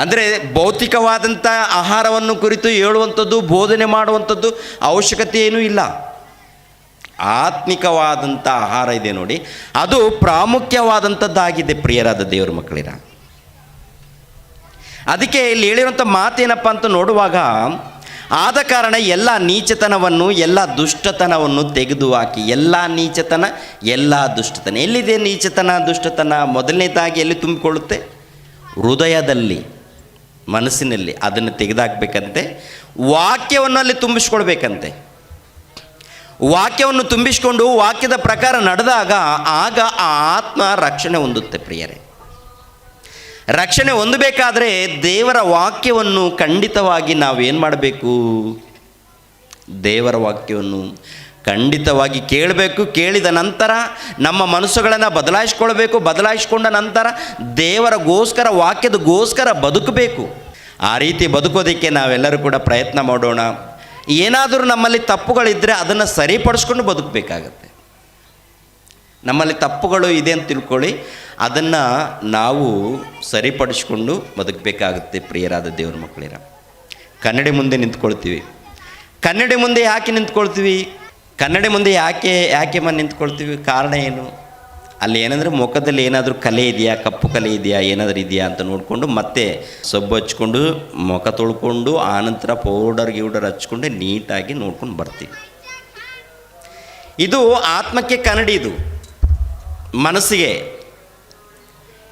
ಅಂದರೆ ಭೌತಿಕವಾದಂಥ ಆಹಾರವನ್ನು ಕುರಿತು ಹೇಳುವಂಥದ್ದು, ಬೋಧನೆ ಮಾಡುವಂಥದ್ದು ಅವಶ್ಯಕತೆ ಏನೂ ಇಲ್ಲ. ಆತ್ಮಿಕವಾದಂಥ ಆಹಾರ ಇದೆ ನೋಡಿ, ಅದು ಪ್ರಾಮುಖ್ಯವಾದಂಥದ್ದಾಗಿದೆ ಪ್ರಿಯರಾದ ದೇವರ ಮಕ್ಕಳಿರ. ಅದಕ್ಕೆ ಇಲ್ಲಿ ಹೇಳಿರುವಂಥ ಮಾತೇನಪ್ಪ ಅಂತ ನೋಡುವಾಗ, ಆದ ಕಾರಣ ಎಲ್ಲ ನೀಚತನವನ್ನು, ಎಲ್ಲ ದುಷ್ಟತನವನ್ನು ತೆಗೆದು ಹಾಕಿ. ಎಲ್ಲ ನೀಚತನ, ಎಲ್ಲ ದುಷ್ಟತನ. ಎಲ್ಲಿದೆ ನೀಚತನ, ದುಷ್ಟತನ? ಮೊದಲನೇದಾಗಿ ಎಲ್ಲಿ ತುಂಬಿಕೊಳ್ಳುತ್ತೆ? ಹೃದಯದಲ್ಲಿ, ಮನಸ್ಸಿನಲ್ಲಿ. ಅದನ್ನು ತೆಗೆದುಹಾಕಬೇಕಂತೆ. ವಾಕ್ಯವನ್ನು ಅಲ್ಲಿ ತುಂಬಿಸ್ಕೊಳ್ಬೇಕಂತೆ. ವಾಕ್ಯವನ್ನು ತುಂಬಿಸಿಕೊಂಡು ವಾಕ್ಯದ ಪ್ರಕಾರ ನಡೆದಾಗ ಆಗ ಆ ಆತ್ಮ ರಕ್ಷಣೆ ಹೊಂದುತ್ತೆ ಪ್ರಿಯರೇ. ರಕ್ಷಣೆ ಹೊಂದಬೇಕಾದ್ರೆ ದೇವರ ವಾಕ್ಯವನ್ನು ಖಂಡಿತವಾಗಿ ನಾವೇನು ಮಾಡಬೇಕು? ದೇವರ ವಾಕ್ಯವನ್ನು ಖಂಡಿತವಾಗಿ ಕೇಳಬೇಕು. ಕೇಳಿದ ನಂತರ ನಮ್ಮ ಮನಸ್ಸುಗಳನ್ನು ಬದಲಾಯಿಸ್ಕೊಳ್ಬೇಕು. ಬದಲಾಯಿಸ್ಕೊಂಡ ನಂತರ ದೇವರಗೋಸ್ಕರ, ವಾಕ್ಯದಗೋಸ್ಕರ ಬದುಕಬೇಕು. ಆ ರೀತಿ ಬದುಕೋದಕ್ಕೆ ನಾವೆಲ್ಲರೂ ಕೂಡ ಪ್ರಯತ್ನ ಮಾಡೋಣ. ಏನಾದರೂ ನಮ್ಮಲ್ಲಿ ತಪ್ಪುಗಳಿದ್ದರೆ ಅದನ್ನು ಸರಿಪಡಿಸ್ಕೊಂಡು ಬದುಕಬೇಕಾಗತ್ತೆ. ನಮ್ಮಲ್ಲಿ ತಪ್ಪುಗಳು ಇದೆ ಅಂತ ತಿಳ್ಕೊಳ್ಳಿ, ಅದನ್ನು ನಾವು ಸರಿಪಡಿಸ್ಕೊಂಡು ಬದುಕಬೇಕಾಗುತ್ತೆ ಪ್ರಿಯರಾದ ದೇವ್ರ ಮಕ್ಕಳಿರ. ಕನ್ನಡಿ ಮುಂದೆ ನಿಂತ್ಕೊಳ್ತೀವಿ. ಕನ್ನಡಿ ಮುಂದೆ ಯಾಕೆ ನಿಂತ್ಕೊಳ್ತೀವಿ? ಕನ್ನಡಿ ಮುಂದೆ ಯಾಕೆ ನಿಂತ್ಕೊಳ್ತೀವಿ? ಕಾರಣ ಏನು? ಅಲ್ಲಿ ಏನಂದರೆ ಮುಖದಲ್ಲಿ ಏನಾದರೂ ಕಲೆ ಇದೆಯಾ, ಕಪ್ಪು ಕಲೆ ಇದೆಯಾ, ಏನಾದರೂ ಇದೆಯಾ ಅಂತ ನೋಡಿಕೊಂಡು ಮತ್ತೆ ಸೊಬ್ಬು ಹಚ್ಕೊಂಡು ಮುಖ ತೊಳ್ಕೊಂಡು ಆನಂತರ ಪೌಡರ್ ಹಚ್ಕೊಂಡು ನೀಟಾಗಿ ನೋಡ್ಕೊಂಡು ಬರ್ತೀವಿ. ಇದು ಆತ್ಮಕ್ಕೆ ಕನ್ನಡಿ, ಇದು ಮನಸ್ಸಿಗೆ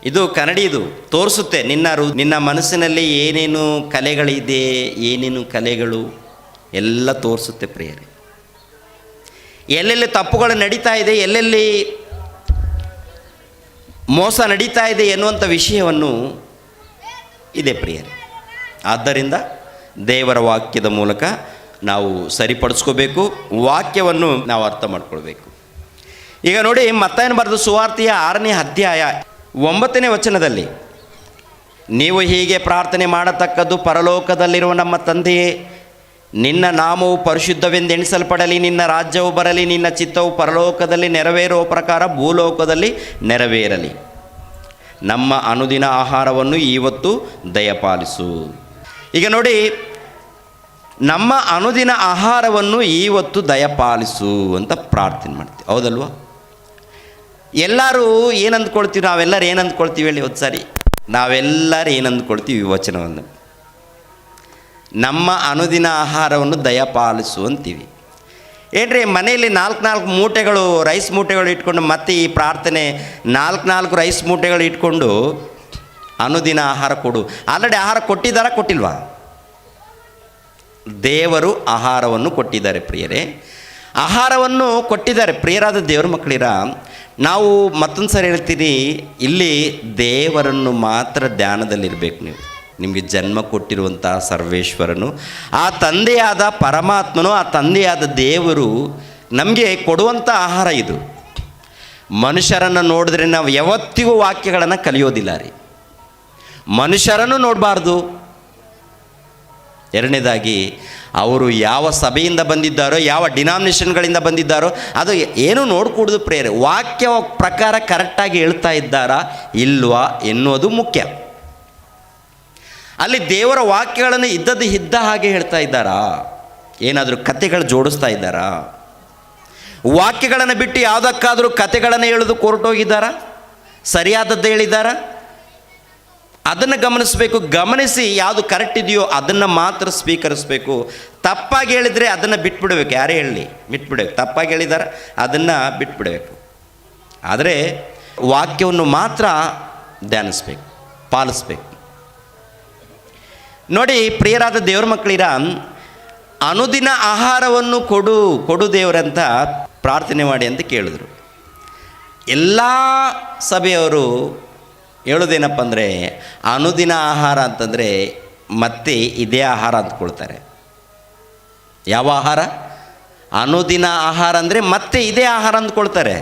ಇದು ಕನ್ನಡಿ. ಇದು ತೋರಿಸುತ್ತೆ ನಿನ್ನ ಮನಸ್ಸಿನಲ್ಲಿ ಏನೇನು ಕಲೆಗಳಿದೆ, ಏನೇನು ಕಲೆಗಳು ಎಲ್ಲ ತೋರಿಸುತ್ತೆ ಪ್ರಿಯರೇ. ಎಲ್ಲೆಲ್ಲಿ ತಪ್ಪುಗಳು ನಡೀತಾ ಇದೆ, ಎಲ್ಲೆಲ್ಲಿ ಮೋಸ ನಡೀತಾ ಇದೆ ಎನ್ನುವಂಥ ವಿಷಯವನ್ನು ಇದೆ ಪ್ರಿಯರೇ. ಆದ್ದರಿಂದ ದೇವರ ವಾಕ್ಯದ ಮೂಲಕ ನಾವು ಸರಿಪಡಿಸ್ಕೋಬೇಕು. ವಾಕ್ಯವನ್ನು ನಾವು ಅರ್ಥ ಮಾಡ್ಕೊಳ್ಬೇಕು. ಈಗ ನೋಡಿ, ಮತ್ತಾಯನ ಬರೆದ ಸುವಾರ್ತೆಯ 6ನೇ ಅಧ್ಯಾಯ 9ನೇ ವಚನದಲ್ಲಿ, ನೀವು ಹೀಗೆ ಪ್ರಾರ್ಥನೆ ಮಾಡತಕ್ಕದ್ದು, ಪರಲೋಕದಲ್ಲಿರುವ ನಮ್ಮ ತಂದೆಯೇ, ನಿನ್ನ ನಾಮವು ಪರಿಶುದ್ಧವೆಂದೆಣಿಸಲ್ಪಡಲಿ, ನಿನ್ನ ರಾಜ್ಯವು ಬರಲಿ, ನಿನ್ನ ಚಿತ್ತವು ಪರಲೋಕದಲ್ಲಿ ನೆರವೇರುವ ಪ್ರಕಾರ ಭೂಲೋಕದಲ್ಲಿ ನೆರವೇರಲಿ. ನಮ್ಮ ಅನುದಿನ ಆಹಾರವನ್ನು ಇವತ್ತು ದಯಪಾಲಿಸು. ಈಗ ನೋಡಿ, ನಮ್ಮ ಅನುದಿನ ಆಹಾರವನ್ನು ಇವತ್ತು ದಯಪಾಲಿಸು ಅಂತ ಪ್ರಾರ್ಥನೆ ಮಾಡ್ತೀವಿ, ಹೌದಲ್ವಾ? ಎಲ್ಲರೂ ಏನಂದ್ಕೊಳ್ತೀವಿ? ನಾವೆಲ್ಲರೂ ಏನಂದ್ಕೊಳ್ತೀವಿ ಹೇಳಿ ಒಂದು ಸಾರಿ? ನಾವೆಲ್ಲರೂ ಏನಂದ್ಕೊಳ್ತೀವಿ ಈ ವಚನವನ್ನು? ನಮ್ಮ ಅನುದಿನ ಆಹಾರವನ್ನು ದಯಪಾಲಿಸು ಅಂತೀವಿ. ಏನ್ರಿ, ಮನೆಯಲ್ಲಿ 4 ಮೂಟೆಗಳು ರೈಸ್ ಮೂಟೆಗಳು ಇಟ್ಕೊಂಡು ಮತ್ತೆ ಈ ಪ್ರಾರ್ಥನೆ 4 ರೈಸ್ ಮೂಟೆಗಳು ಇಟ್ಕೊಂಡು ಅನುದಿನ ಆಹಾರ ಕೊಡು. ಆಲ್ರೆಡಿ ಆಹಾರ ಕೊಟ್ಟಿದ್ದಾರಾ, ಕೊಟ್ಟಿಲ್ವಾ? ದೇವರು ಆಹಾರವನ್ನು ಕೊಟ್ಟಿದ್ದಾರೆ ಪ್ರಿಯರೇ. ಆಹಾರವನ್ನು ಕೊಟ್ಟಿದ್ದಾರೆ ಪ್ರಿಯರಾದ ದೇವರ ಮಕ್ಕಳಿರ. ನಾವು ಮತ್ತೊಂದು ಸಾರಿ ಹೇಳ್ತೀನಿ, ಇಲ್ಲಿ ದೇವರನ್ನು ಮಾತ್ರ ಧ್ಯಾನದಲ್ಲಿರಬೇಕು ನೀವು. ನಿಮಗೆ ಜನ್ಮ ಕೊಟ್ಟಿರುವಂಥ ಸರ್ವೇಶ್ವರನು, ಆ ತಂದೆಯಾದ ಪರಮಾತ್ಮನು, ಆ ತಂದೆಯಾದ ದೇವರು ನಮಗೆ ಕೊಡುವಂಥ ಆಹಾರ ಇದು. ಮನುಷ್ಯರನ್ನು ನೋಡಿದ್ರೆ ನಾವು ಯಾವತ್ತಿಗೂ ವಾಕ್ಯಗಳನ್ನು ಕಲಿಯೋದಿಲ್ಲ ರೀ. ಮನುಷ್ಯರನ್ನು ನೋಡಬಾರ್ದು. ಎರಡನೇದಾಗಿ ಅವರು ಯಾವ ಸಭೆಯಿಂದ ಬಂದಿದ್ದಾರೋ, ಯಾವ ಡಿನಾಮಿನೇಷನ್ಗಳಿಂದ ಬಂದಿದ್ದಾರೋ ಅದು ಏನೂ ನೋಡ್ಕೂಡ್ದು ಪ್ರೇರೆ. ವಾಕ್ಯ ಪ್ರಕಾರ ಕರೆಕ್ಟಾಗಿ ಹೇಳ್ತಾ ಇದ್ದಾರಾ ಇಲ್ವಾ ಎನ್ನುವುದು ಮುಖ್ಯ. ಅಲ್ಲಿ ದೇವರ ವಾಕ್ಯಗಳನ್ನು ಇದ್ದ ಹಾಗೆ ಹೇಳ್ತಾ ಇದ್ದಾರಾ, ಏನಾದರೂ ಕತೆಗಳು ಜೋಡಿಸ್ತಾ ಇದ್ದಾರಾ? ವಾಕ್ಯಗಳನ್ನು ಬಿಟ್ಟು ಯಾವುದಕ್ಕಾದರೂ ಕತೆಗಳನ್ನು ಹೇಳೋದು ಹೊರಟೋಗಿದ್ದಾರಾ? ಸರಿಯಾದದ್ದು ಹೇಳಿದ್ದಾರಾ? ಅದನ್ನು ಗಮನಿಸಬೇಕು. ಗಮನಿಸಿ ಯಾವುದು ಕರೆಕ್ಟ್ ಇದೆಯೋ ಅದನ್ನು ಮಾತ್ರ ಸ್ವೀಕರಿಸಬೇಕು. ತಪ್ಪಾಗಿ ಹೇಳಿದರೆ ಅದನ್ನು ಬಿಟ್ಬಿಡಬೇಕು. ಯಾರೇ ಹೇಳಲಿ ಬಿಟ್ಬಿಡಬೇಕು. ತಪ್ಪಾಗಿ ಹೇಳಿದಾರ ಅದನ್ನು ಬಿಟ್ಬಿಡಬೇಕು. ಆದರೆ ವಾಕ್ಯವನ್ನು ಮಾತ್ರ ಧ್ಯಾನಿಸ್ಬೇಕು, ಪಾಲಿಸ್ಬೇಕು. ನೋಡಿ ಪ್ರಿಯರಾದ ದೇವರ ಮಕ್ಕಳಿರ, ಅನುದಿನ ಆಹಾರವನ್ನು ಕೊಡು ದೇವರಂತ ಪ್ರಾರ್ಥನೆ ಮಾಡಿ ಅಂತ ಕೇಳಿದ್ರು. ಎಲ್ಲ ಸಭೆಯವರು ಹೇಳೋದೇನಪ್ಪ ಅಂದರೆ, ಅನುದಿನ ಆಹಾರ ಅಂತಂದರೆ ಮತ್ತೆ ಇದೇ ಆಹಾರ ಅಂದ್ಕೊಳ್ತಾರೆ. ಯಾವ ಆಹಾರ? ಅನುದಿನ ಆಹಾರ ಅಂದರೆ ಮತ್ತೆ ಇದೇ ಆಹಾರ ಅಂದ್ಕೊಳ್ತಾರೆ.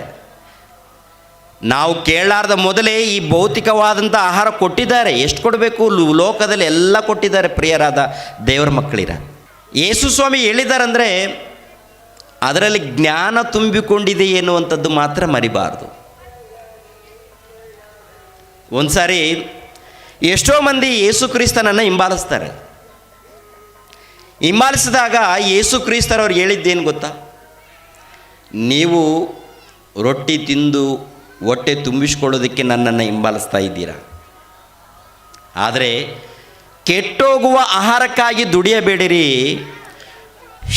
ನಾವು ಕೇಳಲಾರ್ದ ಮೊದಲೇ ಈ ಭೌತಿಕವಾದಂಥ ಆಹಾರ ಕೊಟ್ಟಿದ್ದಾರೆ. ಎಷ್ಟು ಕೊಡಬೇಕು? ಲೋಕದಲ್ಲಿ ಎಲ್ಲ ಕೊಟ್ಟಿದ್ದಾರೆ ಪ್ರಿಯರಾದ ದೇವರ ಮಕ್ಕಳಿರ. ಯೇಸು ಸ್ವಾಮಿ ಹೇಳಿದಾರಂದರೆ ಅದರಲ್ಲಿ ಜ್ಞಾನ ತುಂಬಿಕೊಂಡಿದೆ ಎನ್ನುವಂಥದ್ದು ಮಾತ್ರ ಮರಿಬಾರ್ದು. ಒಂದು ಸಾರಿ ಎಷ್ಟೋ ಮಂದಿ ಯೇಸು ಕ್ರಿಸ್ತನನ್ನು ಹಿಂಬಾಲಿಸ್ತಾರೆ. ಹಿಂಬಾಲಿಸಿದಾಗ ಯೇಸು ಕ್ರಿಸ್ತರವ್ರು ಹೇಳಿದ್ದೇನು ಗೊತ್ತಾ? ನೀವು ರೊಟ್ಟಿ ತಿಂದು ಹೊಟ್ಟೆ ತುಂಬಿಸ್ಕೊಳ್ಳೋದಕ್ಕೆ ನನ್ನನ್ನು ಹಿಂಬಾಲಿಸ್ತಾ ಇದ್ದೀರಾ, ಆದರೆ ಕೆಟ್ಟೋಗುವ ಆಹಾರಕ್ಕಾಗಿ ದುಡಿಯಬೇಡಿರಿ,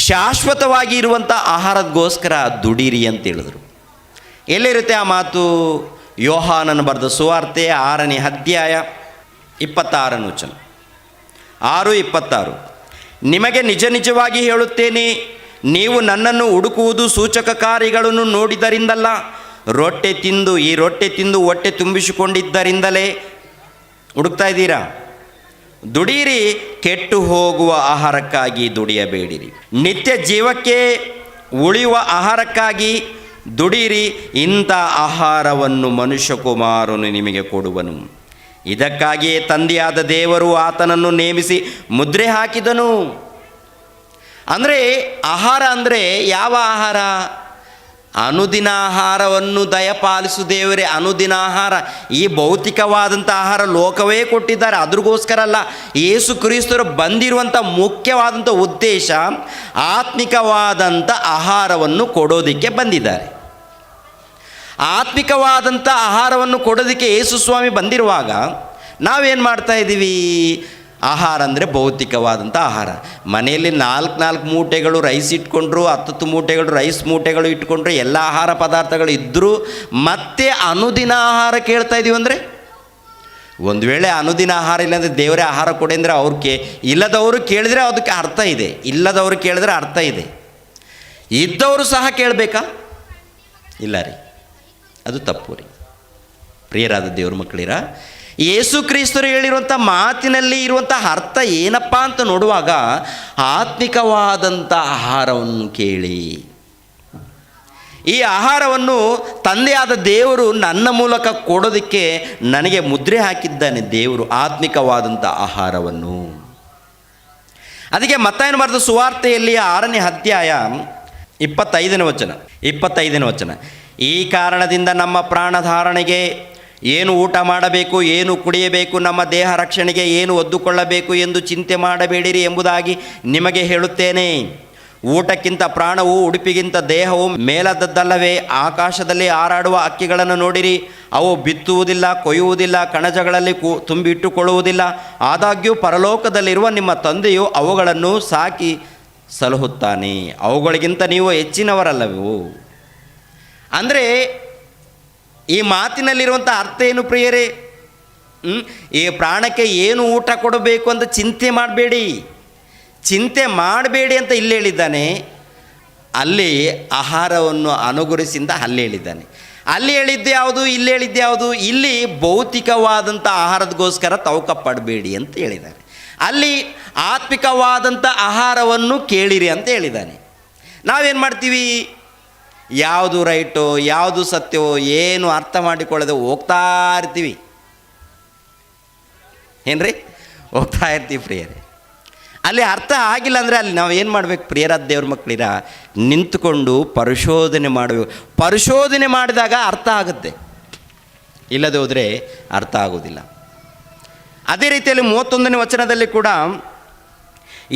ಶಾಶ್ವತವಾಗಿ ಇರುವಂಥ ಆಹಾರಕ್ಕೋಸ್ಕರ ದುಡೀರಿ ಅಂತ ಹೇಳಿದರು. ಎಲ್ಲಿರುತ್ತೆ ಆ ಮಾತು? ಯೋಹಾನನ ಬರೆದ ಸುವಾರ್ತೆ 6ನೇ ಅಧ್ಯಾಯ 26ನೇ ವಚನ, 6:26. ನಿಮಗೆ ನಿಜ ನಿಜವಾಗಿ ಹೇಳುತ್ತೇನೆ, ನೀವು ನನ್ನನ್ನು ಹುಡುಕುವುದು ಸೂಚಕ ಕಾರ್ಯಗಳನ್ನು ನೋಡಿದರಿಂದಲ್ಲ, ಈ ರೊಟ್ಟೆ ತಿಂದು ಹೊಟ್ಟೆ ತುಂಬಿಸಿಕೊಂಡಿದ್ದರಿಂದಲೇ ಹುಡುಕ್ತಾ ಇದ್ದೀರಾ. ದುಡೀರಿ, ಕೆಟ್ಟು ಹೋಗುವ ಆಹಾರಕ್ಕಾಗಿ ದುಡಿಯಬೇಡಿರಿ, ನಿತ್ಯ ಜೀವಕ್ಕೆ ಉಳಿಯುವ ಆಹಾರಕ್ಕಾಗಿ ದುಡೀರಿ. ಇಂಥ ಆಹಾರವನ್ನು ಮನುಷ್ಯಕುಮಾರನು ನಿಮಗೆ ಕೊಡುವನು. ಇದಕ್ಕಾಗಿಯೇ ತಂದೆಯಾದ ದೇವರು ಆತನನ್ನು ನೇಮಿಸಿ ಮುದ್ರೆ ಹಾಕಿದನು. ಅಂದರೆ ಆಹಾರ ಅಂದರೆ ಯಾವ ಆಹಾರ? ಅನುದಿನ ಆಹಾರವನ್ನು ದಯಪಾಲಿಸು ದೇವರೇ. ಅನುದಿನ ಆಹಾರ, ಈ ಭೌತಿಕವಾದಂಥ ಆಹಾರ ಲೋಕವೇ ಕೊಟ್ಟಿದ್ದಾರೆ, ಅದ್ರಿಗೋಸ್ಕರ ಅಲ್ಲ. ಯೇಸು ಕ್ರಿಸ್ತರು ಬಂದಿರುವಂಥ ಮುಖ್ಯವಾದಂಥ ಉದ್ದೇಶ ಆತ್ಮಿಕವಾದಂಥ ಆಹಾರವನ್ನು ಕೊಡೋದಕ್ಕೆ ಬಂದಿದ್ದಾರೆ. ಆತ್ಮಿಕವಾದಂಥ ಆಹಾರವನ್ನು ಕೊಡೋದಕ್ಕೆ ಯೇಸು ಸ್ವಾಮಿ ಬಂದಿರುವಾಗ ನಾವೇನು ಮಾಡ್ತಾ ಇದ್ದೀವಿ? ಆಹಾರ ಅಂದರೆ ಭೌತಿಕವಾದಂಥ ಆಹಾರ. ಮನೆಯಲ್ಲಿ 4 ಮೂಟೆಗಳು ರೈಸ್ ಇಟ್ಕೊಂಡ್ರು, 10 ಮೂಟೆಗಳು ರೈಸ್ ಮೂಟೆಗಳು ಇಟ್ಕೊಂಡ್ರು, ಎಲ್ಲ ಆಹಾರ ಪದಾರ್ಥಗಳು ಇದ್ದರೂ ಮತ್ತೆ ಅನುದಿನ ಆಹಾರ ಕೇಳ್ತಾ ಇದ್ದೀವಿ. ಅಂದರೆ ಒಂದು ವೇಳೆ ಅನುದಿನ ಆಹಾರ ಇಲ್ಲಾಂದರೆ ದೇವರೇ ಆಹಾರ ಕೊಡಿ ಅಂದರೆ ಇಲ್ಲದವರು ಕೇಳಿದರೆ ಅದಕ್ಕೆ ಅರ್ಥ ಇದೆ, ಇಲ್ಲದವರು ಕೇಳಿದ್ರೆ ಅರ್ಥ ಇದೆ. ಇದ್ದವರು ಸಹ ಕೇಳಬೇಕಾ? ಇಲ್ಲ ರೀ, ಅದು ತಪ್ಪು ರೀ. ಪ್ರಿಯರಾದ ದೇವ್ರ ಮಕ್ಕಳಿರ, ಯೇಸು ಕ್ರಿಸ್ತರು ಹೇಳಿರುವಂಥ ಮಾತಿನಲ್ಲಿ ಇರುವಂಥ ಅರ್ಥ ಏನಪ್ಪ ಅಂತ ನೋಡುವಾಗ ಆತ್ಮಿಕವಾದಂಥ ಆಹಾರವನ್ನು ಕೇಳಿ. ಈ ಆಹಾರವನ್ನು ತಂದೆಯಾದ ದೇವರು ನನ್ನ ಮೂಲಕ ಕೊಡೋದಕ್ಕೆ ನನಗೆ ಮುದ್ರೆ ಹಾಕಿದ್ದಾನೆ ದೇವರು, ಆತ್ಮಿಕವಾದಂಥ ಆಹಾರವನ್ನು. ಅದಕ್ಕೆ ಮತ್ತಾಯನ ಬರೆದ ಸುವಾರ್ತೆಯಲ್ಲಿ 6ನೇ ಅಧ್ಯಾಯ 25ನೇ ವಚನ, ಈ ಕಾರಣದಿಂದ ನಮ್ಮ ಪ್ರಾಣಧಾರಣೆಗೆ ಏನು ಊಟ ಮಾಡಬೇಕು, ಏನು ಕುಡಿಯಬೇಕು, ನಮ್ಮ ದೇಹ ರಕ್ಷಣೆಗೆ ಏನು ಒದ್ದುಕೊಳ್ಳಬೇಕು ಎಂದು ಚಿಂತೆ ಮಾಡಬೇಡಿರಿ ಎಂಬುದಾಗಿ ನಿಮಗೆ ಹೇಳುತ್ತೇನೆ. ಊಟಕ್ಕಿಂತ ಪ್ರಾಣವು, ಉಡುಪಿಗಿಂತ ದೇಹವು ಮೇಲದದ್ದಲ್ಲವೇ? ಆಕಾಶದಲ್ಲಿ ಹಾರಾಡುವ ಹಕ್ಕಿಗಳನ್ನು ನೋಡಿರಿ, ಅವು ಬಿತ್ತುವುದಿಲ್ಲ, ಕೊಯ್ಯುವುದಿಲ್ಲ, ಕಣಜಗಳಲ್ಲಿ ತುಂಬಿ ಇಟ್ಟುಕೊಳ್ಳುವುದಿಲ್ಲ, ಆದಾಗ್ಯೂ ಪರಲೋಕದಲ್ಲಿರುವ ನಿಮ್ಮ ತಂದೆಯು ಅವುಗಳನ್ನು ಸಾಕಿ ಸಲಹುತ್ತಾನೆ. ಅವುಗಳಿಗಿಂತ ನೀವು ಹೆಚ್ಚಿನವರಲ್ಲವೋ? ಅಂದರೆ ಈ ಮಾತಿನಲ್ಲಿರುವಂಥ ಅರ್ಥ ಏನು ಪ್ರಿಯರೇ? ಈ ಪ್ರಾಣಕ್ಕೆ ಏನು ಊಟ ಕೊಡಬೇಕು ಅಂತ ಚಿಂತೆ ಮಾಡಬೇಡಿ ಅಂತ ಇಲ್ಲಿ ಹೇಳಿದ್ದಾನೆ. ಅಲ್ಲಿ ಆಹಾರವನ್ನು ಅನುಗುರಿಸಿಂದ ಅಲ್ಲಿ ಹೇಳಿದ್ದಾನೆ. ಅಲ್ಲಿ ಹೇಳಿದ್ದೆ ಯಾವುದು, ಇಲ್ಲಿ ಹೇಳಿದ್ದೆ ಯಾವುದು? ಇಲ್ಲಿ ಭೌತಿಕವಾದಂಥ ಆಹಾರದಗೋಸ್ಕರ ತವಕ ಪಡಬೇಡಿ ಅಂತ ಹೇಳಿದ್ದಾನೆ. ಅಲ್ಲಿ ಆತ್ಮಿಕವಾದಂಥ ಆಹಾರವನ್ನು ಕೇಳಿರಿ ಅಂತ ಹೇಳಿದ್ದಾನೆ. ನಾವೇನು ಮಾಡ್ತೀವಿ? ಯಾವುದು ರೈಟೋ ಯಾವುದು ಸತ್ಯವೋ ಏನು ಅರ್ಥ ಮಾಡಿಕೊಳ್ಳದೆ ಹೋಗ್ತಾ ಇರ್ತೀವಿ. ಏನ್ರಿ? ಹೋಗ್ತಾ ಇರ್ತೀವಿ ಪ್ರಿಯರೇ. ಅಲ್ಲಿ ಅರ್ಥ ಆಗಿಲ್ಲ ಅಂದರೆ ಅಲ್ಲಿ ನಾವು ಏನು ಮಾಡಬೇಕು ಪ್ರಿಯರಾದ ದೇವ್ರ ಮಕ್ಕಳಿರ? ನಿಂತುಕೊಂಡು ಪರಿಶೋಧನೆ ಮಾಡಬೇಕು. ಪರಿಶೋಧನೆ ಮಾಡಿದಾಗ ಅರ್ಥ ಆಗುತ್ತೆ, ಇಲ್ಲದೆ ಹೋದರೆ ಅರ್ಥ ಆಗೋದಿಲ್ಲ. ಅದೇ ರೀತಿಯಲ್ಲಿ 31ನೇ ವಚನದಲ್ಲಿ ಕೂಡ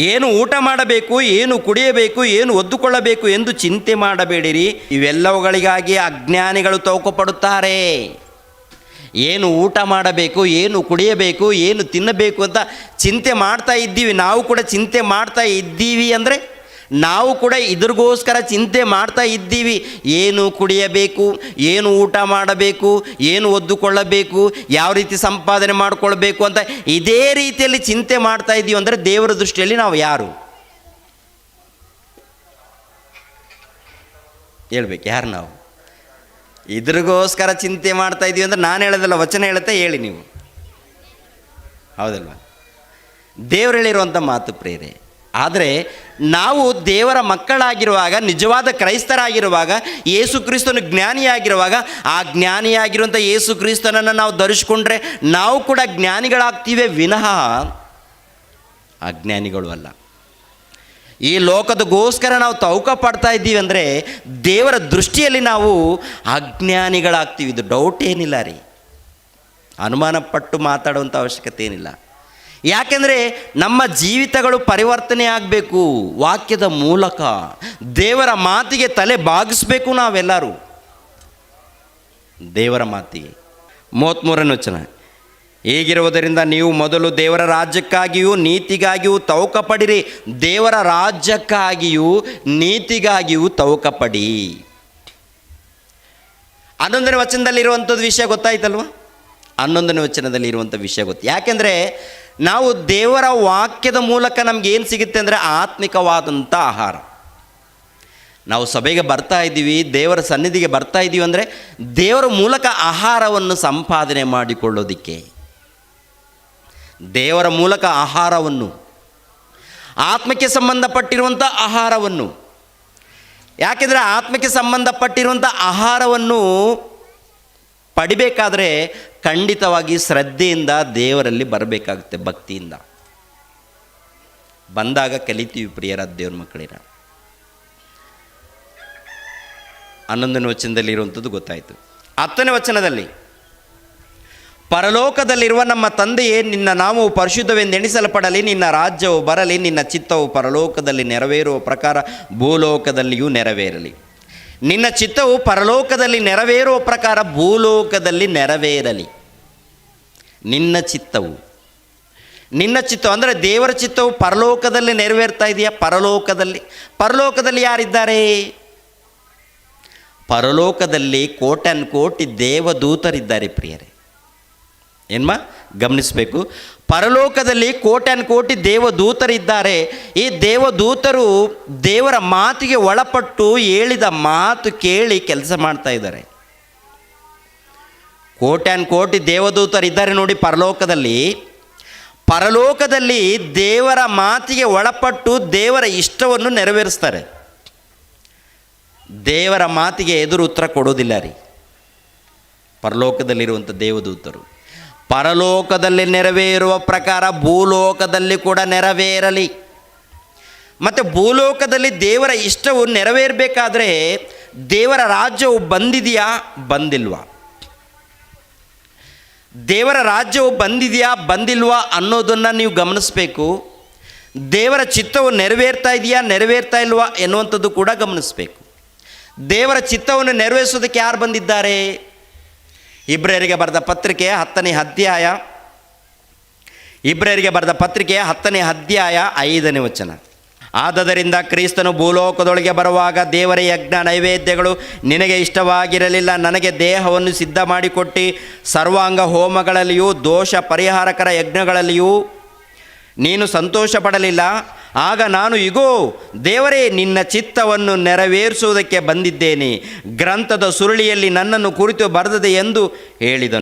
ಏನು ಊಟ ಮಾಡಬೇಕು, ಏನು ಕುಡಿಯಬೇಕು, ಏನು ಒದ್ದುಕೊಳ್ಳಬೇಕು ಎಂದು ಚಿಂತೆ ಮಾಡಬೇಡಿರಿ, ಇವೆಲ್ಲವುಗಳಿಗಾಗಿ ಅಜ್ಞಾನಿಗಳು ತೌಕಪಡುತ್ತಾರೆ. ಏನು ಊಟ ಮಾಡಬೇಕು, ಏನು ಕುಡಿಯಬೇಕು, ಏನು ತಿನ್ನಬೇಕು ಅಂತ ಚಿಂತೆ ಮಾಡ್ತಾ ಇದ್ದೀವಿ. ನಾವು ಕೂಡ ಚಿಂತೆ ಮಾಡ್ತಾ ಇದ್ದೀವಿ ಅಂದರೆ ನಾವು ಕೂಡ ಇದ್ರಿಗೋಸ್ಕರ ಚಿಂತೆ ಮಾಡ್ತಾ ಇದ್ದೀವಿ. ಏನು ಕುಡಿಯಬೇಕು, ಏನು ಊಟ ಮಾಡಬೇಕು, ಏನು ಒದ್ದುಕೊಳ್ಳಬೇಕು, ಯಾವ ರೀತಿ ಸಂಪಾದನೆ ಮಾಡಿಕೊಳ್ಬೇಕು ಅಂತ ಇದೇ ರೀತಿಯಲ್ಲಿ ಚಿಂತೆ ಮಾಡ್ತಾ ಇದ್ದೀವಿ ಅಂದರೆ ದೇವರ ದೃಷ್ಟಿಯಲ್ಲಿ ನಾವು ಯಾರು? ಹೇಳ್ಬೇಕು, ಯಾರು ನಾವು? ಇದ್ರಿಗೋಸ್ಕರ ಚಿಂತೆ ಮಾಡ್ತಾ ಇದ್ದೀವಿ ಅಂದರೆ ನಾನು ಹೇಳೋದಲ್ಲ, ವಚನ ಹೇಳುತ್ತೆ, ಹೇಳಿ ನೀವು. ಹೌದಲ್ವ? ದೇವರು ಹೇಳಿರುವಂಥ ಮಾತು ಪ್ರೇರೆ. ಆದರೆ ನಾವು ದೇವರ ಮಕ್ಕಳಾಗಿರುವಾಗ, ನಿಜವಾದ ಕ್ರೈಸ್ತರಾಗಿರುವಾಗ, ಯೇಸು ಕ್ರಿಸ್ತನು ಜ್ಞಾನಿಯಾಗಿರುವಾಗ, ಆ ಜ್ಞಾನಿಯಾಗಿರುವಂಥ ಯೇಸು ಕ್ರಿಸ್ತನನ್ನು ನಾವು ಧರಿಸ್ಕೊಂಡ್ರೆ ನಾವು ಕೂಡ ಜ್ಞಾನಿಗಳಾಗ್ತೀವಿ ವಿನಃ ಅಜ್ಞಾನಿಗಳು ಅಲ್ಲ. ಈ ಲೋಕದಗೋಸ್ಕರ ನಾವು ತೌಕ ಪಡ್ತಾ ಇದ್ದೀವಿ ಅಂದರೆ ದೇವರ ದೃಷ್ಟಿಯಲ್ಲಿ ನಾವು ಅಜ್ಞಾನಿಗಳಾಗ್ತೀವಿ. ಇದು ಡೌಟ್ ಏನಿಲ್ಲ ರೀ. ಅನುಮಾನಪಟ್ಟು ಮಾತಾಡುವಂಥ ಅವಶ್ಯಕತೆ ಏನಿಲ್ಲ. ಯಾಕೆಂದರೆ ನಮ್ಮ ಜೀವಿತಗಳು ಪರಿವರ್ತನೆ ಆಗಬೇಕು. ವಾಕ್ಯದ ಮೂಲಕ ದೇವರ ಮಾತಿಗೆ ತಲೆ ಬಾಗಿಸ್ಬೇಕು ನಾವೆಲ್ಲರೂ. ದೇವರ ಮಾತಿಗೆ 33ನೇ ವಚನ, ಹೀಗಿರುವುದರಿಂದ ನೀವು ಮೊದಲು ದೇವರ ರಾಜ್ಯಕ್ಕಾಗಿಯೂ ನೀತಿಗಾಗಿಯೂ ತವಕಪಡಿರಿ. ದೇವರ ರಾಜ್ಯಕ್ಕಾಗಿಯೂ ನೀತಿಗಾಗಿಯೂ ತವಕಪಡಿ. 11ನೇ ವಚನದಲ್ಲಿರುವಂಥದ್ದು ವಿಷಯ ಗೊತ್ತಾಯ್ತಲ್ವ? 11ನೇ ವಚನದಲ್ಲಿ ಇರುವಂಥ ವಿಷಯ ಗೊತ್ತು. ಯಾಕೆಂದರೆ ನಾವು ದೇವರ ವಾಕ್ಯದ ಮೂಲಕ ನಮಗೇನು ಸಿಗುತ್ತೆ ಅಂದರೆ ಆತ್ಮಿಕವಾದಂಥ ಆಹಾರ. ನಾವು ಸಭೆಗೆ ಬರ್ತಾ ಇದ್ದೀವಿ, ದೇವರ ಸನ್ನಿಧಿಗೆ ಬರ್ತಾ ಇದ್ದೀವಿ ಅಂದರೆ ದೇವರ ಮೂಲಕ ಆಹಾರವನ್ನು ಸಂಪಾದನೆ ಮಾಡಿಕೊಳ್ಳೋದಕ್ಕೆ, ದೇವರ ಮೂಲಕ ಆಹಾರವನ್ನು, ಆತ್ಮಕ್ಕೆ ಸಂಬಂಧಪಟ್ಟಿರುವಂಥ ಆಹಾರವನ್ನು. ಯಾಕೆಂದರೆ ಆತ್ಮಕ್ಕೆ ಸಂಬಂಧಪಟ್ಟಿರುವಂಥ ಆಹಾರವನ್ನು ಪಡಿಬೇಕಾದ್ರೆ ಖಂಡಿತವಾಗಿ ಶ್ರದ್ಧೆಯಿಂದ ದೇವರಲ್ಲಿ ಬರಬೇಕಾಗುತ್ತೆ, ಭಕ್ತಿಯಿಂದ ಬಂದಾಗ ಕಲಿತೀವಿ ಪ್ರಿಯರ ದೇವ್ರ ಮಕ್ಕಳಿರ. 11ನೇ ವಚನದಲ್ಲಿ ಇರುವಂಥದ್ದು ಗೊತ್ತಾಯಿತು. 10ನೇ ವಚನದಲ್ಲಿ, ಪರಲೋಕದಲ್ಲಿರುವ ನಮ್ಮ ತಂದೆಯೇ, ನಿನ್ನ ನಾಮವು ಪರಿಶುದ್ಧವೆಂದೆಣಿಸಲ್ಪಡಲಿ, ನಿನ್ನ ರಾಜ್ಯವು ಬರಲಿ, ನಿನ್ನ ಚಿತ್ತವು ಪರಲೋಕದಲ್ಲಿ ನೆರವೇರುವ ಪ್ರಕಾರ ಭೂಲೋಕದಲ್ಲಿಯೂ ನೆರವೇರಲಿ. ನಿನ್ನ ಚಿತ್ತವು ಪರಲೋಕದಲ್ಲಿ ನೆರವೇರುವ ಪ್ರಕಾರ ಭೂಲೋಕದಲ್ಲಿ ನೆರವೇರಲಿ. ನಿನ್ನ ಚಿತ್ತವು ಅಂದರೆ ದೇವರ ಚಿತ್ತವು ಪರಲೋಕದಲ್ಲಿ ನೆರವೇರ್ತಾ ಇದೆಯಾ? ಪರಲೋಕದಲ್ಲಿ ಯಾರಿದ್ದಾರೆ? ಪರಲೋಕದಲ್ಲಿ ಕೋಟಿ ದೇವದೂತರಿದ್ದಾರೆ ಪ್ರಿಯರೇ. ಗಮನಿಸಬೇಕು. ಪರಲೋಕದಲ್ಲಿ ಕೋಟಿ ದೇವದೂತರಿದ್ದಾರೆ. ಈ ದೇವದೂತರು ದೇವರ ಮಾತಿಗೆ ಒಳಪಟ್ಟು ಹೇಳಿದ ಮಾತು ಕೇಳಿ ಕೆಲಸ ಮಾಡ್ತಾ ಇದ್ದಾರೆ. ಕೋಟಿ ದೇವದೂತರಿದ್ದಾರೆ ನೋಡಿ ಪರಲೋಕದಲ್ಲಿ ದೇವರ ಮಾತಿಗೆ ಒಳಪಟ್ಟು ದೇವರ ಇಷ್ಟವನ್ನು ನೆರವೇರಿಸ್ತಾರೆ. ದೇವರ ಮಾತಿಗೆ ಎದುರು ಉತ್ತರ ಕೊಡೋದಿಲ್ಲ ರೀ ಪರಲೋಕದಲ್ಲಿರುವಂಥ ದೇವದೂತರು. ಪರಲೋಕದಲ್ಲಿ ನೆರವೇರುವ ಪ್ರಕಾರ ಭೂಲೋಕದಲ್ಲಿ ಕೂಡ ನೆರವೇರಲಿ. ಮತ್ತು ಭೂಲೋಕದಲ್ಲಿ ದೇವರ ಇಷ್ಟವು ನೆರವೇರಬೇಕಾದ್ರೆ ದೇವರ ರಾಜ್ಯವು ಬಂದಿದೆಯಾ ಬಂದಿಲ್ವಾ? ದೇವರ ರಾಜ್ಯವು ಬಂದಿದೆಯಾ ಬಂದಿಲ್ವಾ ಅನ್ನೋದನ್ನು ನೀವು ಗಮನಿಸಬೇಕು. ದೇವರ ಚಿತ್ತವು ನೆರವೇರ್ತಾ ಇದೆಯಾ ನೆರವೇರ್ತಾ ಇಲ್ವಾ ಎನ್ನುವಂಥದ್ದು ಕೂಡ ಗಮನಿಸಬೇಕು. ದೇವರ ಚಿತ್ತವನ್ನು ನೆರವೇರಿಸೋದಕ್ಕೆ ಯಾರು ಬಂದಿದ್ದಾರೆ? ಇಬ್ರಿಯರಿಗೆ ಬರೆದ ಪತ್ರಿಕೆ 10ನೇ ಅಧ್ಯಾಯ, ಇಬ್ರಿಯರಿಗೆ ಬರೆದ ಪತ್ರಿಕೆ 10ನೇ ಅಧ್ಯಾಯ 5ನೇ ವಚನ. ಆದದರಿಂದ ಕ್ರಿಸ್ತನು ಭೂಲೋಕದೊಳಗೆ ಬರುವಾಗ ದೇವರ ಯಜ್ಞ ನೈವೇದ್ಯಗಳು ನಿನಗೆ ಇಷ್ಟವಾಗಿರಲಿಲ್ಲ. ನನಗೆ ದೇಹವನ್ನು ಸಿದ್ಧ ಮಾಡಿಕೊಟ್ಟು ಸರ್ವಾಂಗ ಹೋಮಗಳಲ್ಲಿಯೂ ದೋಷ ಪರಿಹಾರಕರ ಯಜ್ಞಗಳಲ್ಲಿಯೂ ನೀನು ಸಂತೋಷ ಪಡಲಿಲ್ಲ. ಆಗ ನಾನು ಇಗೋ ದೇವರೇ, ನಿನ್ನ ಚಿತ್ತವನ್ನು ನೆರವೇರಿಸುವುದಕ್ಕೆ ಬಂದಿದ್ದೇನೆ, ಗ್ರಂಥದ ಸುರುಳಿಯಲ್ಲಿ ನನ್ನನ್ನು ಕುರಿತು ಬರೆದದೆ ಎಂದು ಹೇಳಿದನು.